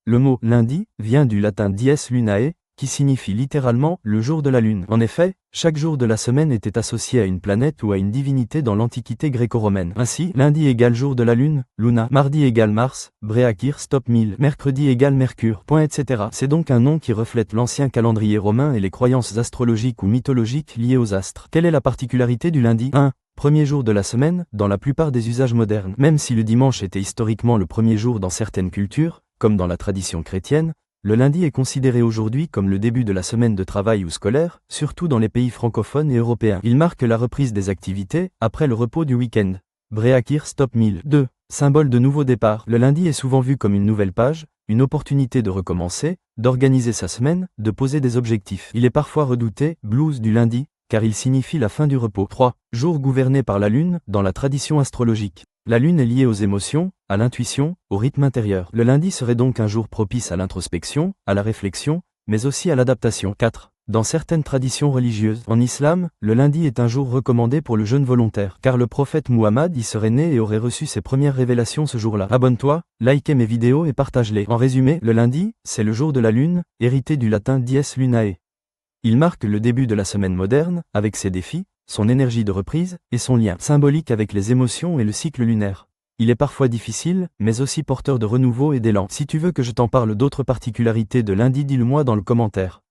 Le mot « lundi » vient du latin dies lunae, qui signifie littéralement « le jour de la lune ». En effet, chaque jour de la semaine était associé à une planète ou à une divinité dans l'Antiquité gréco-romaine. Ainsi, lundi égale jour de la lune, Luna, mardi égale Mars, Bréakir stop 1000, mercredi égale Mercure, etc. C'est donc un nom qui reflète l'ancien calendrier romain et les croyances astrologiques ou mythologiques liées aux astres. Quelle est la particularité du lundi 1. Premier jour de la semaine, dans la plupart des usages modernes. Même si le dimanche était historiquement le premier jour dans certaines cultures, comme dans la tradition chrétienne, le lundi est considéré aujourd'hui comme le début de la semaine de travail ou scolaire, surtout dans les pays francophones et européens. Il marque la reprise des activités, après le repos du week-end. Bréakir stop 1000. 2. Symbole de nouveau départ. Le lundi est souvent vu comme une nouvelle page, une opportunité de recommencer, d'organiser sa semaine, de poser des objectifs. Il est parfois redouté, blues du lundi, car il signifie la fin du repos. 3. Jour gouverné par la lune, dans la tradition astrologique. La lune est liée aux émotions, à l'intuition, au rythme intérieur. Le lundi serait donc un jour propice à l'introspection, à la réflexion, mais aussi à l'adaptation. 4. Dans certaines traditions religieuses, en islam, le lundi est un jour recommandé pour le jeûne volontaire, car le prophète Muhammad y serait né et aurait reçu ses premières révélations ce jour-là. Abonne-toi, like mes vidéos et partage-les. En résumé, le lundi, c'est le jour de la lune, hérité du latin dies lunae. Il marque le début de la semaine moderne, avec ses défis, son énergie de reprise, et son lien symbolique avec les émotions et le cycle lunaire. Il est parfois difficile, mais aussi porteur de renouveau et d'élan. Si tu veux que je t'en parle d'autres particularités de lundi, dis-le moi dans le commentaire.